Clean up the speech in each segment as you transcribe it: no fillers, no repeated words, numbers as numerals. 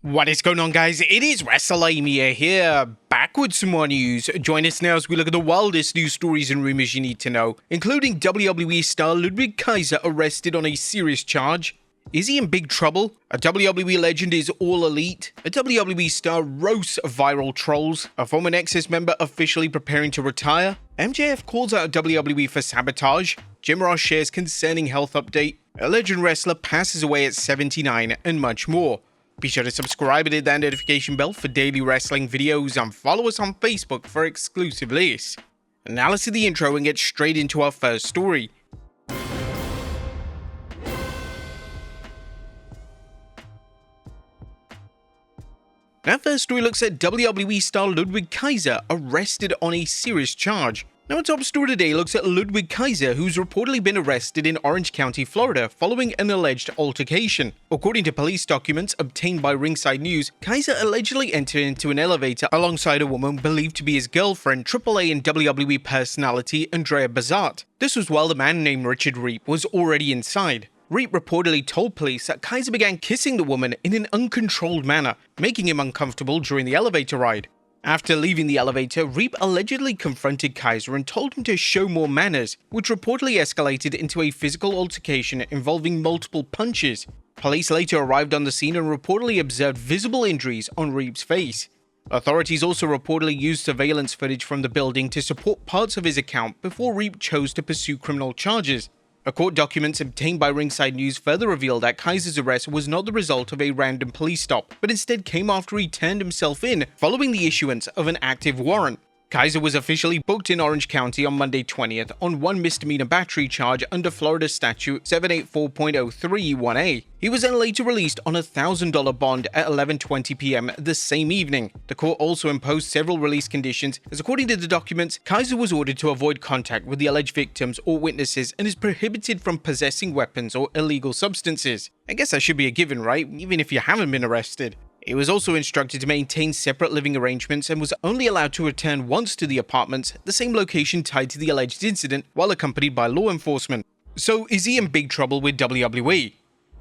What is going on, guys? It is Wrestlelamia here, back with some more news. Join us now as we look at the wildest news stories and rumors you need to know, including WWE star Ludwig Kaiser arrested on a serious charge. Is he in big trouble? A WWE legend is all elite. A WWE star roasts viral trolls. A former NEXUS member officially preparing to retire. MJF calls out WWE for sabotage. Jim Ross shares concerning health update. A legend wrestler passes away at 79, and much more. Be sure to subscribe and hit that notification bell for daily wrestling videos, and follow us on Facebook for exclusive lists. Now let's see the intro and get straight into our first story. Our first story looks at WWE star Ludwig Kaiser arrested on a serious charge. Now, our top story today looks at Ludwig Kaiser, who's reportedly been arrested in Orange County, Florida, following an alleged altercation. According to police documents obtained by Ringside News, Kaiser allegedly entered into an elevator alongside a woman believed to be his girlfriend, AAA and WWE personality Andrea Bazart. This was while the man named Richard Reap was already inside. Reap reportedly told police that Kaiser began kissing the woman in an uncontrolled manner, making him uncomfortable during the elevator ride. After leaving the elevator, Reap allegedly confronted Kaiser and told him to show more manners, which reportedly escalated into a physical altercation involving multiple punches. Police later arrived on the scene and reportedly observed visible injuries on Reap's face. Authorities also reportedly used surveillance footage from the building to support parts of his account before Reap chose to pursue criminal charges. Court documents obtained by Ringside News further revealed that Kaiser's arrest was not the result of a random police stop, but instead came after he turned himself in following the issuance of an active warrant. Kaiser was officially booked in Orange County on Monday 20th on one misdemeanor battery charge under Florida Statute 784.031A. He was then later released on a $1,000 bond at 11:20 p.m. the same evening. The court also imposed several release conditions, as according to the documents, Kaiser was ordered to avoid contact with the alleged victims or witnesses and is prohibited from possessing weapons or illegal substances. I guess that should be a given, right? Even if you haven't been arrested. He was also instructed to maintain separate living arrangements and was only allowed to return once to the apartments, the same location tied to the alleged incident, while accompanied by law enforcement. So, is he in big trouble with WWE?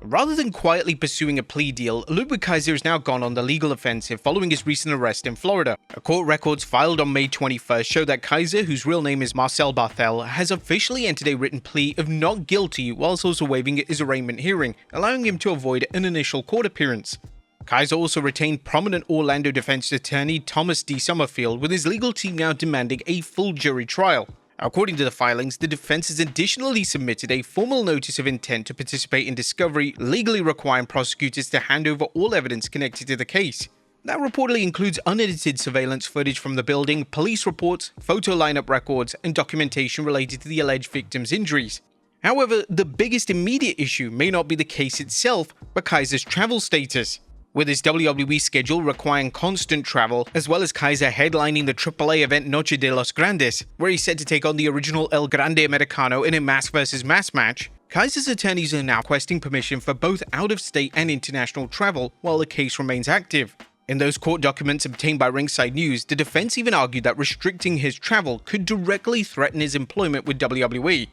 Rather than quietly pursuing a plea deal, Ludwig Kaiser has now gone on the legal offensive following his recent arrest in Florida. Court records filed on May 21st show that Kaiser, whose real name is Marcel Barthel, has officially entered a written plea of not guilty whilst also waiving his arraignment hearing, allowing him to avoid an initial court appearance. Kaiser also retained prominent Orlando defense attorney Thomas D. Summerfield, with his legal team now demanding a full jury trial. According to the filings, the defense has additionally submitted a formal notice of intent to participate in discovery, legally requiring prosecutors to hand over all evidence connected to the case. That reportedly includes unedited surveillance footage from the building, police reports, photo lineup records, and documentation related to the alleged victims' injuries. However, the biggest immediate issue may not be the case itself, but Kaiser's travel status. With his WWE schedule requiring constant travel, as well as Kaiser headlining the AAA event Noche de los Grandes, where he's set to take on the original El Grande Americano in a mask vs. mask match, Kaiser's attorneys are now requesting permission for both out-of-state and international travel while the case remains active. In those court documents obtained by Ringside News, the defense even argued that restricting his travel could directly threaten his employment with WWE.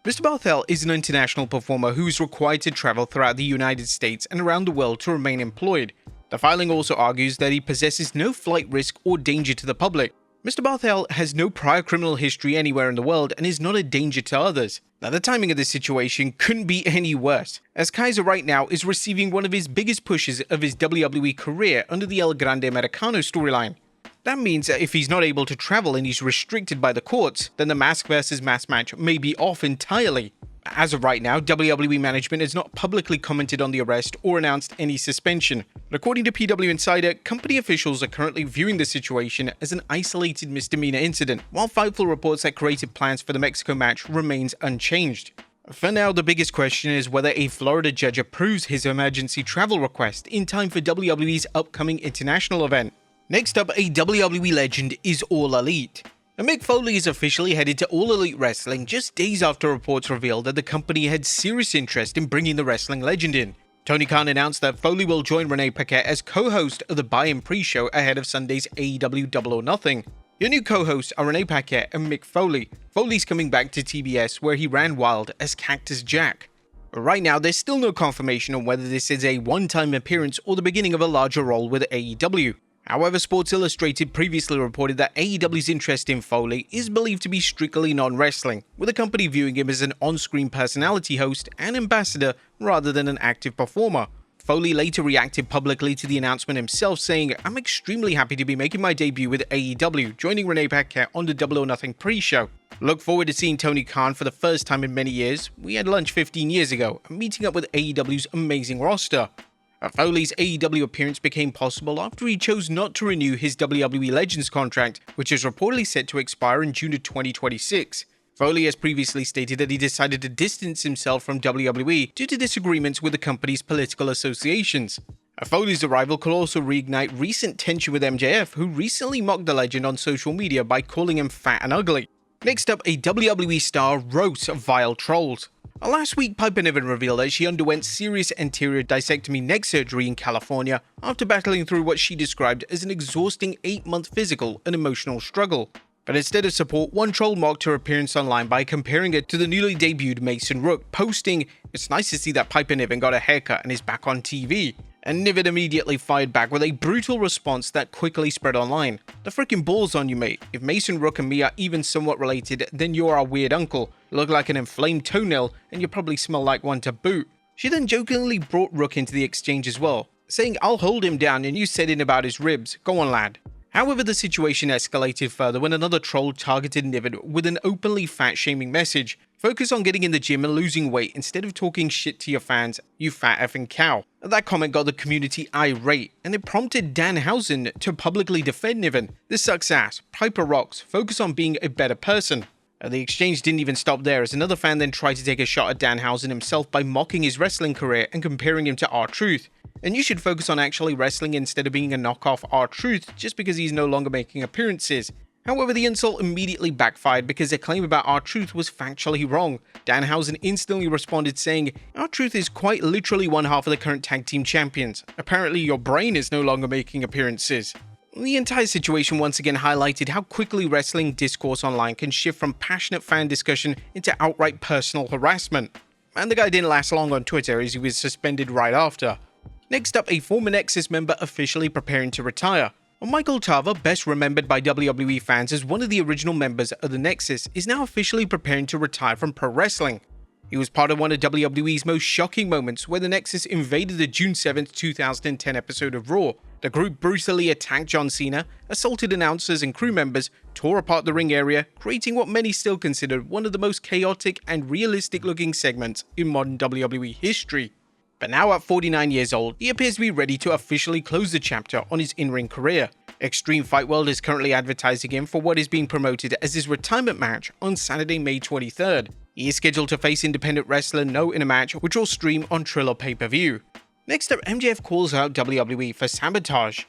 Mr. Barthel is an international performer who is required to travel throughout the United States and around the world to remain employed. The filing also argues that he possesses no flight risk or danger to the public. Mr. Barthel has no prior criminal history anywhere in the world and is not a danger to others. Now, the timing of this situation couldn't be any worse, as Kaiser right now is receiving one of his biggest pushes of his WWE career under the El Grande Americano storyline. That means that if he's not able to travel and he's restricted by the courts, then the mask vs. mask match may be off entirely. As of right now, WWE management has not publicly commented on the arrest or announced any suspension. But according to PW Insider, company officials are currently viewing the situation as an isolated misdemeanor incident, while Fightful reports that creative plans for the Mexico match remains unchanged. For now, the biggest question is whether a Florida judge approves his emergency travel request in time for WWE's upcoming international event. Next up, a WWE legend is All Elite. Mick Foley is officially headed to All Elite Wrestling just days after reports revealed that the company had serious interest in bringing the wrestling legend in. Tony Khan announced that Foley will join Renee Paquette as co-host of the buy-in pre-show ahead of Sunday's AEW Double or Nothing. Your new co-hosts are Renee Paquette and Mick Foley. Foley's coming back to TBS, where he ran wild as Cactus Jack. But right now, there's still no confirmation on whether this is a one-time appearance or the beginning of a larger role with AEW. However, Sports Illustrated previously reported that AEW's interest in Foley is believed to be strictly non-wrestling, with the company viewing him as an on-screen personality host and ambassador rather than an active performer. Foley later reacted publicly to the announcement himself, saying, "I'm extremely happy to be making my debut with AEW, joining Renee Paquette on the Double or Nothing pre-show. Look forward to seeing Tony Khan for the first time in many years. We had lunch 15 years ago, and meeting up with AEW's amazing roster." Foley's AEW appearance became possible after he chose not to renew his WWE Legends contract, which is reportedly set to expire in June of 2026. Foley has previously stated that he decided to distance himself from WWE due to disagreements with the company's political associations. Foley's arrival could also reignite recent tension with MJF, who recently mocked the legend on social media by calling him fat and ugly. Next up, a WWE star roasts vile trolls. Last week, Piper Niven revealed that she underwent serious anterior discectomy neck surgery in California after battling through what she described as an exhausting 8-month physical and emotional struggle. But instead of support, one troll mocked her appearance online by comparing it to the newly debuted Mason Rook, posting, "It's nice to see that Piper Niven got a haircut and is back on TV." And Niven immediately fired back with a brutal response that quickly spread online. "The freaking balls on you, mate. If Mason Rook and me are even somewhat related, then you're our weird uncle. You look like an inflamed toenail, and you probably smell like one to boot." She then jokingly brought Rook into the exchange as well, saying, "I'll hold him down and you said in about his ribs. Go on, lad." However, the situation escalated further when another troll targeted Niven with an openly fat-shaming message. "Focus on getting in the gym and losing weight instead of talking shit to your fans, you fat effing cow." That comment got the community irate, and it prompted Danhausen to publicly defend Niven. "This sucks ass. Piper rocks. Focus on being a better person." The exchange didn't even stop there, as another fan then tried to take a shot at Danhausen himself by mocking his wrestling career and comparing him to R-Truth. And you should focus on actually wrestling instead of being a knockoff R-Truth just because he's no longer making appearances. However, the insult immediately backfired because their claim about R-Truth was factually wrong. Danhausen instantly responded saying, "R-Truth is quite literally one half of the current tag team champions. Apparently your brain is no longer making appearances." The entire situation once again highlighted how quickly wrestling discourse online can shift from passionate fan discussion into outright personal harassment. And the guy didn't last long on Twitter, as he was suspended right after. Next up, a former NEXUS member officially preparing to retire. Michael Tarver, best remembered by WWE fans as one of the original members of the NEXUS, is now officially preparing to retire from pro wrestling. He was part of one of WWE's most shocking moments where the NEXUS invaded the June 7th, 2010 episode of Raw. The group brutally attacked John Cena, assaulted announcers and crew members, tore apart the ring area, creating what many still consider one of the most chaotic and realistic looking segments in modern WWE history. But now at 49 years old, he appears to be ready to officially close the chapter on his in-ring career. Extreme Fight World is currently advertising him for what is being promoted as his retirement match on Saturday, May 23rd. He is scheduled to face independent wrestler No in a match which will stream on Triller pay-per-view. Next up, MJF calls out WWE for sabotage.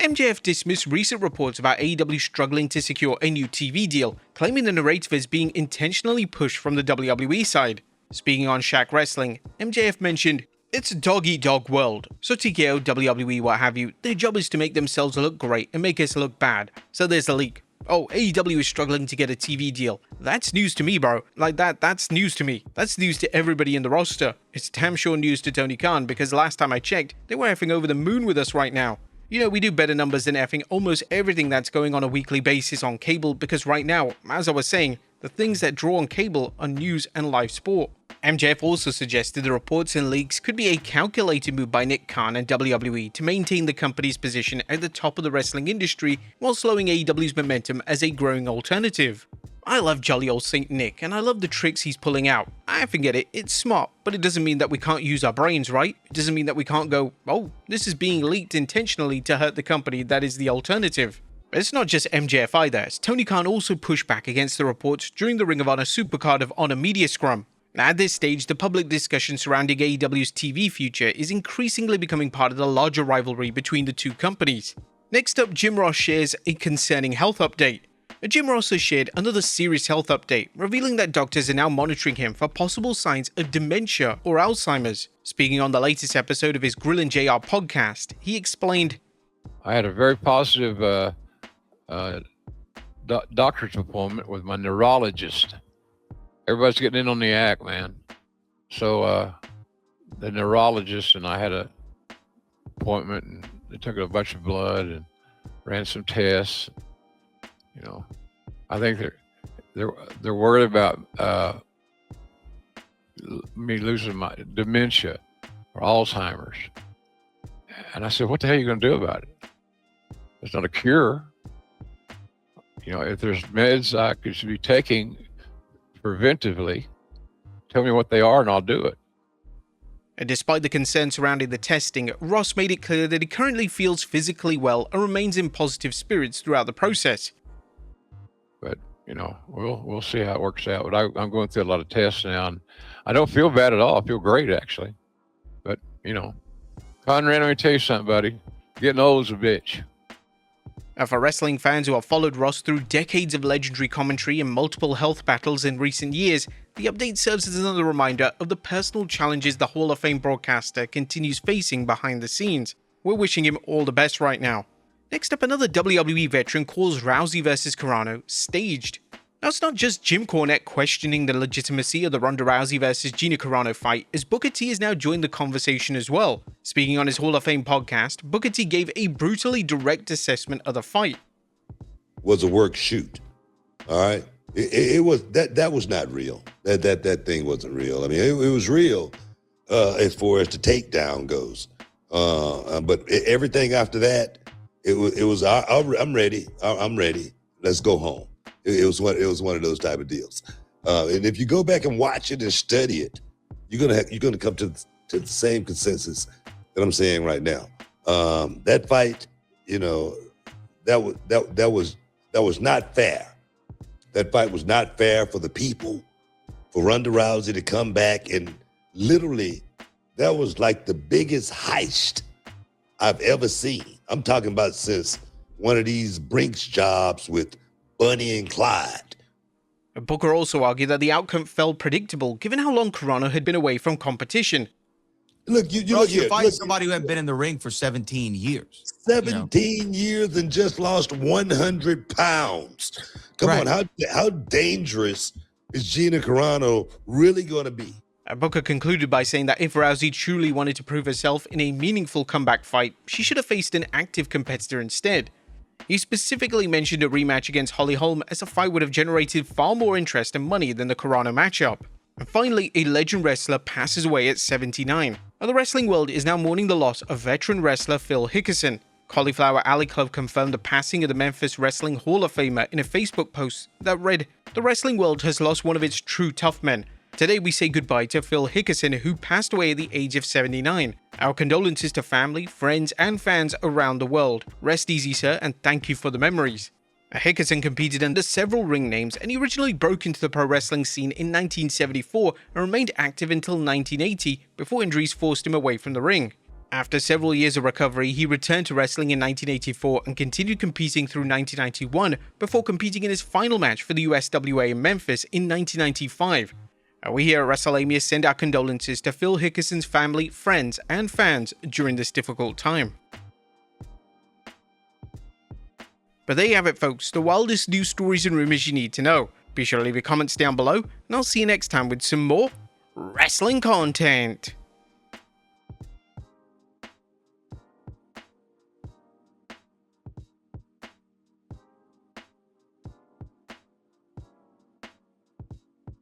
MJF dismissed recent reports about AEW struggling to secure a new TV deal, claiming the narrative is being intentionally pushed from the WWE side. Speaking on Shaq Wrestling, MJF mentioned, "It's a dog-eat-dog world, so TKO, WWE, what have you, their job is to make themselves look great and make us look bad. So there's a leak. Oh, AEW is struggling to get a TV deal. That's news to me, bro. Like that's news to me. That's news to everybody in the roster. It's damn sure news to Tony Khan, because last time I checked, they were effing over the moon with us right now. You know, we do better numbers than effing almost everything that's going on a weekly basis on cable, because right now, as I was saying, the things that draw on cable are news and live sport." MJF also suggested the reports and leaks could be a calculated move by Nick Khan and WWE to maintain the company's position at the top of the wrestling industry while slowing AEW's momentum as a growing alternative. "I love jolly old Saint Nick, and I love the tricks he's pulling out. I forget it, it's smart, but it doesn't mean that we can't use our brains, right? It doesn't mean that we can't go, oh, this is being leaked intentionally to hurt the company that is the alternative." But it's not just MJF either, as Tony Khan also pushed back against the reports during the Ring of Honor Supercard of Honor Media Scrum. Now, at this stage, the public discussion surrounding AEW's TV future is increasingly becoming part of the larger rivalry between the two companies. Next up, Jim Ross shares a concerning health update. Jim Ross has shared another serious health update, revealing that doctors are now monitoring him for possible signs of dementia or Alzheimer's. Speaking on the latest episode of his Grillin' JR podcast, he explained, "I had a very positive doctor's appointment with my neurologist. Everybody's getting in on the act, man. So the neurologist, and I had a appointment, and they took a bunch of blood and ran some tests. You know, I think they're worried about me losing my dementia or Alzheimer's. And I said, what the hell are you going to do about it? There's not a cure. You know, if there's meds I should be taking preventively, tell me what they are and I'll do it. And despite the concern surrounding the testing, Ross made it clear that he currently feels physically well and remains in positive spirits throughout the process. But, you know, we'll see how it works out. But I'm going through a lot of tests now, and I don't feel bad at all. I feel great, actually. But, you know, Conrad, let me tell you something, buddy. Getting old is a bitch. And for wrestling fans who have followed Ross through decades of legendary commentary and multiple health battles in recent years, the update serves as another reminder of the personal challenges the Hall of Fame broadcaster continues facing behind the scenes. We're wishing him all the best right now. Next up, another WWE veteran calls Rousey vs. CARANO staged. Now, it's not just Jim Cornette questioning the legitimacy of the Ronda Rousey vs. Gina Carano fight, as Booker T has now joined the conversation as well. Speaking on his Hall of Fame podcast, Booker T gave a brutally direct assessment of the fight. Was a work shoot, all right? It was that was not real. That thing wasn't real. I mean, it was real as far as the takedown goes, but everything after that, it was. I'm ready. I'm ready. Let's go home. It was one of those type of deals. And if you go back and watch it and study it, you're gonna come to the same consensus that I'm saying right now. That fight, you know, that was not fair. That fight was not fair for the people, for Ronda Rousey to come back and literally, that was like the biggest heist I've ever seen. I'm talking about since one of these Brinks jobs with Bunny and Clyde. Booker also argued that the outcome felt predictable given how long Carano had been away from competition. Look, you're fighting somebody who had been in the ring for 17 years. 17 years and just lost 100 pounds. Come on, how dangerous is Gina Carano really going to be? Booker concluded by saying that if Rousey truly wanted to prove herself in a meaningful comeback fight, she should have faced an active competitor instead. He specifically mentioned a rematch against Holly Holm, as the fight would have generated far more interest and money than the Carano matchup. And finally, a legend wrestler passes away at 79. Now, the wrestling world is now mourning the loss of veteran wrestler Phil Hickerson. Cauliflower Alley Club confirmed the passing of the Memphis Wrestling Hall of Famer in a Facebook post that read, "The wrestling world has lost one of its true tough men. Today we say goodbye to Phil Hickerson, who passed away at the age of 79. Our condolences to family, friends, and fans around the world. Rest easy, sir, and thank you for the memories." Hickerson competed under several ring names, and he originally broke into the pro wrestling scene in 1974 and remained active until 1980 before injuries forced him away from the ring. After several years of recovery, he returned to wrestling in 1984 and continued competing through 1991 before competing in his final match for the USWA in Memphis in 1995. We here at Wrestlelamia send our condolences to Phil Hickerson's family, friends, and fans during this difficult time. But there you have it, folks, the wildest news stories and rumors you need to know. Be sure to leave your comments down below, and I'll see you next time with some more wrestling content.